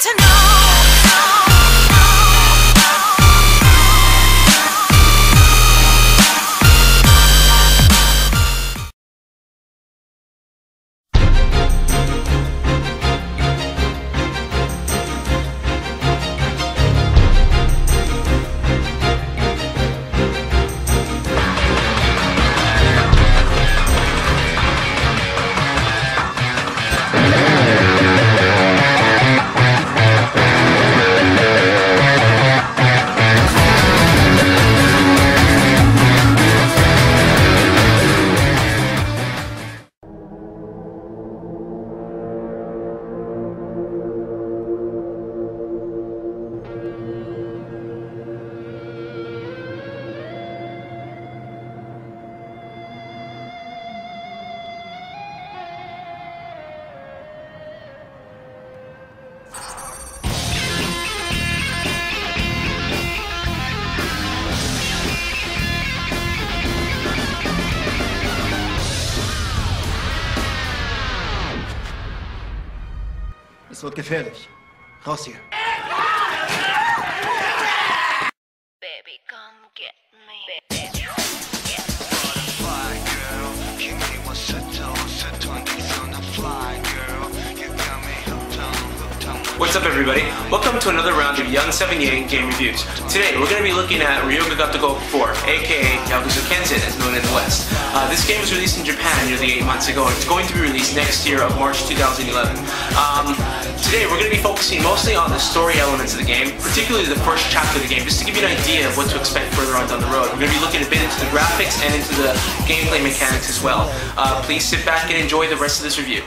to know. Es wird gefährlich. Raus hier. Baby, come get me. What's up, everybody? Welcome to another round of Young 78 Game Reviews. Today we're going to be looking at Gotoku Yakuza 4, aka Yakuza Kenshin as known in the West. This game was released in Japan nearly 8 months ago and it's going to be released next year of March 2011. Today we're going to be focusing mostly on the story elements of the game, particularly the first chapter of the game, just to give you an idea of what to expect further on down the road. We're going to be looking a bit into the graphics and into the gameplay mechanics as well. Please sit back and enjoy the rest of this review.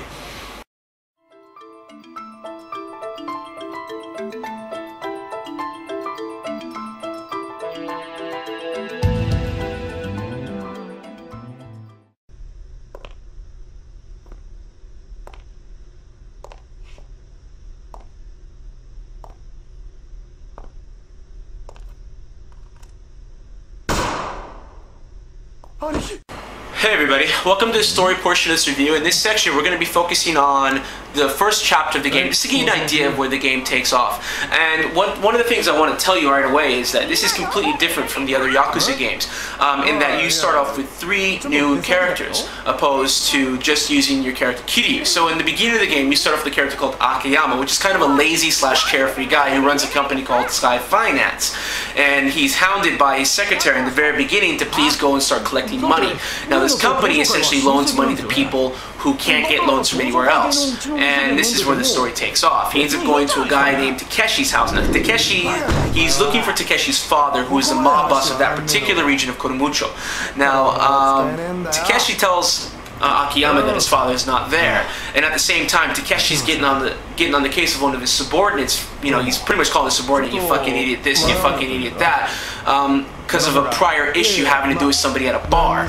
Hey everybody, welcome to the story portion of this review. In this section we're going to be focusing on the first chapter of the game, just to give you an idea of where the game takes off. And one of the things I want to tell you right away is that this is completely different from the other Yakuza games, in that you start off with 3 new characters, opposed to just using your character Kiryu. So in the beginning of the game you start off with a character called Akiyama, which is kind of a lazy / carefree guy who runs a company called Sky Finance. And he's hounded by his secretary in the very beginning to please go and start collecting money. Now this company essentially loans money to people who can't get loans from anywhere else. And this is where the story takes off. He ends up going to a guy named Takeshi's house. Now Takeshi, he's looking for Takeshi's father, who is the mob boss of that particular region of Kodomucho. Now Takeshi tells Akiyama that his father is not there, and at the same time Takeshi's getting on the case of one of his subordinates. You know, he's pretty much calling his subordinate, you fucking idiot this, you fucking idiot that, because of a prior issue having to do with somebody at a bar,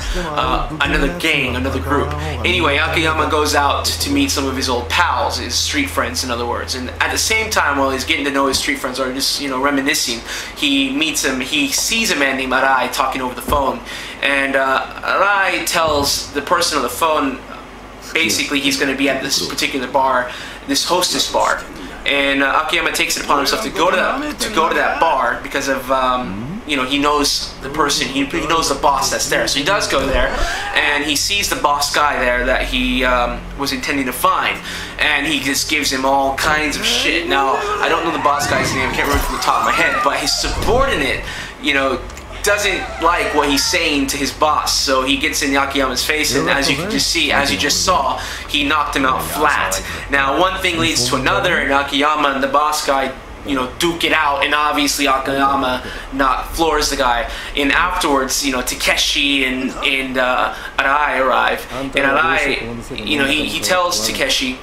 another gang, another group. Anyway, Akiyama goes out to meet some of his old pals, his street friends in other words, and at the same time while he's getting to know his street friends, or just, you know, reminiscing, he sees a man named Arai talking over the phone, and Arai tells the person on the phone basically he's going to be at this particular bar, this hostess bar, and Akiyama takes it upon himself to go to that bar because of you know, he knows the person, he knows the boss that's there. So he does go there, and he sees the boss guy there that he was intending to find, and he just gives him all kinds of shit. Now, I don't know the boss guy's name, I can't remember from the top of my head, but his subordinate, you know, doesn't like what he's saying to his boss, so he gets in Akiyama's face, and as you can just see, as you just saw, he knocked him out flat. Now, one thing leads to another, and Akiyama and the boss guy, you know, duke it out, and obviously Akiyama floors the guy. And afterwards, you know, Takeshi and Arai arrive, and Arai, you know, he tells Takeshi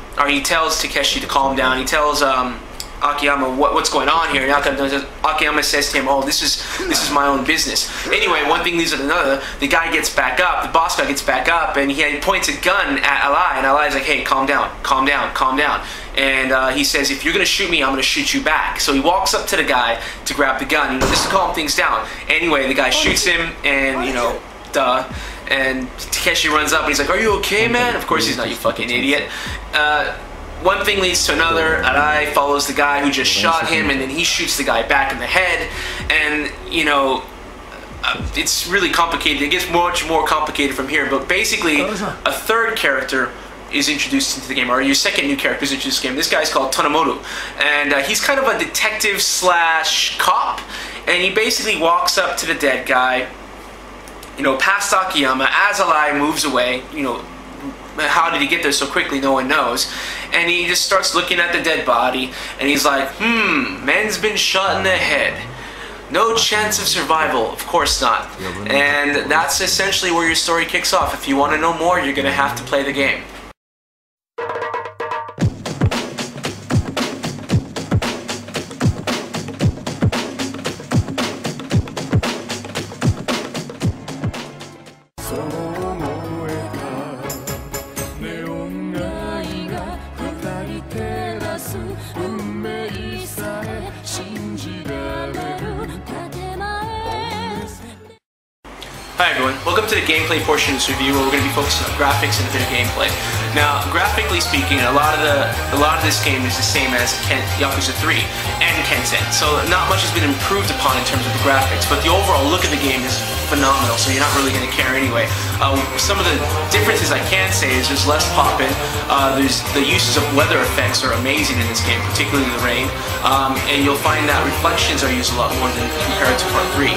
to calm down. He tells Akiyama what's going on here, and Akiyama says to him, oh, this is my own business. Anyway, one thing leads to another. The guy gets back up, the boss guy gets back up, and he points a gun at Arai, and Alai's like, hey, calm down, calm down, calm down. And he says, if you're going to shoot me, I'm going to shoot you back. So he walks up to the guy to grab the gun, you know, just to calm things down. Anyway, the guy shoots him, and, you know, duh. And Takeshi runs up, and he's like, are you okay, man? Of course he's not, you fucking idiot. one thing leads to another. Arai follows the guy who just shot him, and then he shoots the guy back in the head. And, you know, it's really complicated. It gets much more complicated from here. But basically, a third character is introduced into the game, or your second new character is introduced to the game. This guy's called Tonomoru, and he's kind of a detective slash cop, and he basically walks up to the dead guy, you know, past Akiyama, as Arai moves away. You know, how did he get there so quickly? No one knows. And he just starts looking at the dead body, and he's like, man's been shot in the head. No chance of survival, of course not. And that's essentially where your story kicks off. If you want to know more, you're gonna have to play the game. Hi everyone, welcome to the gameplay portion of this review where we're going to be focusing on graphics and a bit of gameplay. Now, graphically speaking, a lot of this game is the same as Yakuza 3 and Kensen, so not much has been improved upon in terms of the graphics, but the overall look of the game is phenomenal, so you're not really going to care anyway. Some of the differences I can say is there's less popping, there's the uses of weather effects are amazing in this game, particularly the rain, and you'll find that reflections are used a lot more than compared to Part 3.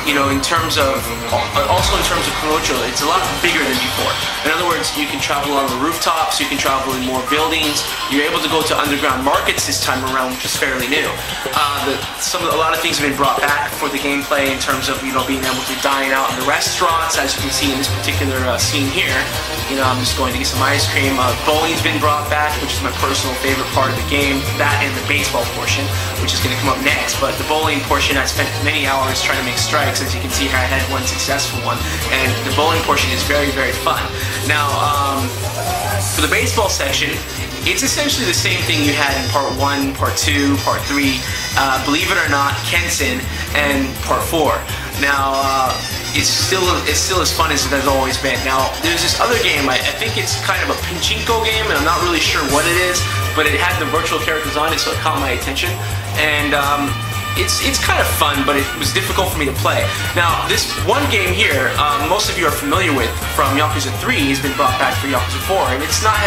You know, in terms of Konocho, it's a lot bigger than before. In other words, you can travel on the rooftops, you can travel in more buildings, you're able to go to underground markets this time around, which is fairly new. A lot of things have been brought back for the gameplay in terms of, you know, being able to dine out in the restaurants, as you can see in this particular scene here. You know, I'm just going to get some ice cream. Bowling's been brought back, which is my personal favorite part of the game. That and the baseball portion, which is going to come up next. But the bowling portion, I spent many hours trying to make strikes. As you can see here, I had one successful one. And the bowling portion is very, very fun. Now, for the baseball section, it's essentially the same thing you had in Part 1, Part 2, Part 3, believe it or not, Kensen, and Part 4. Now, it's still as fun as it has always been. Now, there's this other game, I think it's kind of a pachinko game, and I'm not really sure what it is, but it had the virtual characters on it, so it caught my attention. And it's kind of fun, but it was difficult for me to play. Now, this one game here, most of you are familiar with from Yakuza 3, has been brought back for Yakuza 4, and it's not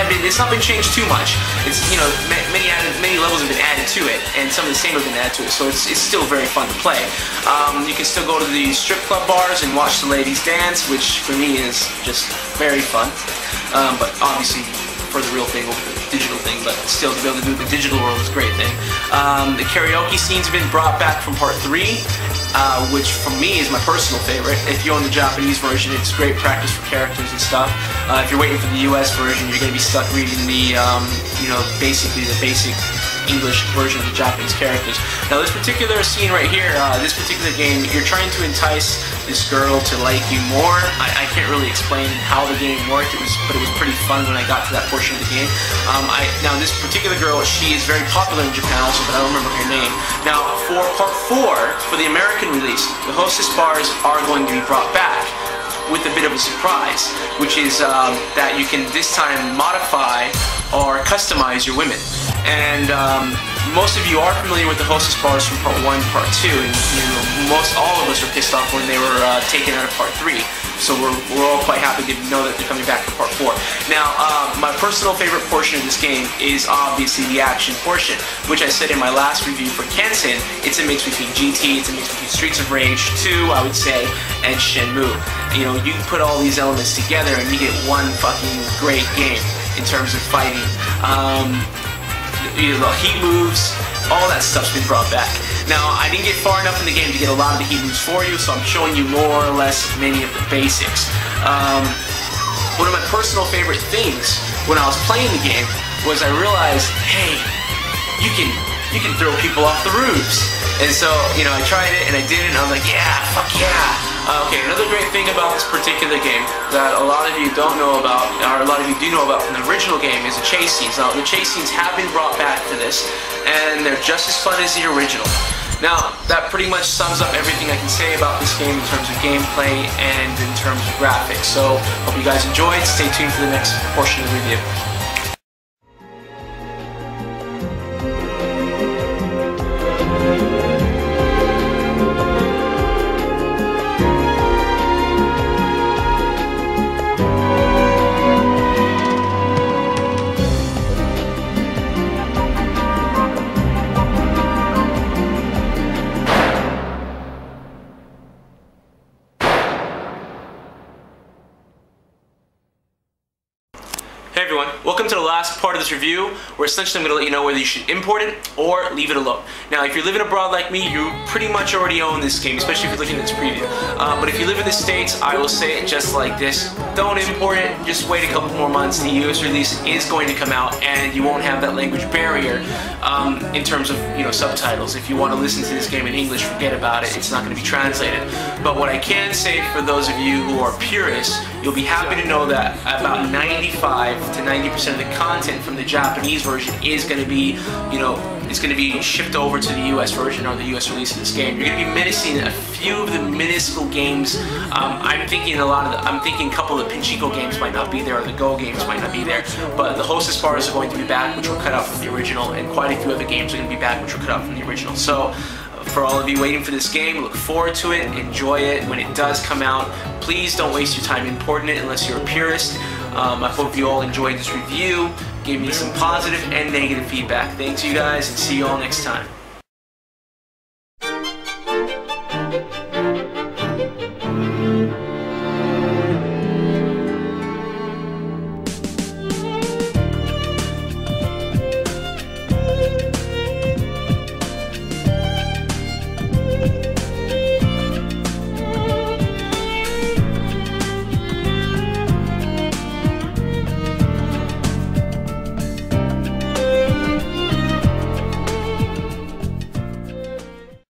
been changed too much. It's, you know, many levels have been added to it, and some of the same have been added to it, so it's still very fun to play. You can still go to the strip club bars and watch the ladies dance, which for me is just very fun. But obviously, for the real thing over the digital thing, but still to be able to do the digital world is a great thing. The karaoke scenes have been brought back from Part 3, which for me is my personal favorite. If you own the Japanese version, it's great practice for characters and stuff. If you're waiting for the US version, you're going to be stuck reading the, you know, basically the basic English version of the Japanese characters. Now, this particular scene right here, this particular game, you're trying to entice this girl to like you more. I can't really explain how the game worked, but it was pretty fun when I got to that portion of the game. Now, this particular girl, she is very popular in Japan also, but I don't remember her name. Now, for Part 4, for the American release, the hostess bars are going to be brought back with a bit of a surprise, which is that you can this time modify or customize your women. And most of you are familiar with the hostess bars from Part 1, Part 2, and you know, all of us were pissed off when they were taken out of Part 3. So we're all quite happy to know that they're coming back for Part 4. Now, my personal favorite portion of this game is obviously the action portion, which I said in my last review for Kensen. It's a mix between GT, it's a mix between Streets of Rage 2, I would say, and Shenmue. You know, you can put all these elements together and you get one fucking great game in terms of fighting. You know, the heat moves, all that stuff's been brought back. Now, I didn't get far enough in the game to get a lot of the heat moves for you, so I'm showing you more or less many of the basics. One of my personal favorite things when I was playing the game was I realized, hey, you can throw people off the roofs. And so, you know, I tried it and I did it and I was like, yeah, fuck yeah. Okay, another great thing about this particular game that a lot of you don't know about, or a lot of you do know about from the original game, is the chase scenes. Now, the chase scenes have been brought back for this, and they're just as fun as the original. Now, that pretty much sums up everything I can say about this game in terms of gameplay and in terms of graphics. So, hope you guys enjoyed. Stay tuned for the next portion of the review. this review, where essentially I'm going to let you know whether you should import it or leave it alone. Now, if you're living abroad like me, you pretty much already own this game, especially if you're looking at this preview. But if you live in the States, I will say it just like this. Don't import it, just wait a couple more months. The US release is going to come out, and you won't have that language barrier in terms of subtitles. If you want to listen to this game in English, forget about it. It's not going to be translated. But what I can say for those of you who are purists, you'll be happy to know that about 95 to 90% of the content from the Japanese version is going to be, it's going to be shipped over to the US version or the US release of this game. You're going to be missing a few of the minuscule games. I'm thinking a couple of the Pinchico games might not be there, or the Go games might not be there, but the Hostess bars are going to be back, which were cut out from the original, and quite a few other games are going to be back, which were cut out from the original. So, for all of you waiting for this game, look forward to it, enjoy it when it does come out. Please don't waste your time importing it unless you're a purist. I hope you all enjoyed this review, gave me some positive and negative feedback. Thanks you guys, and see you all next time.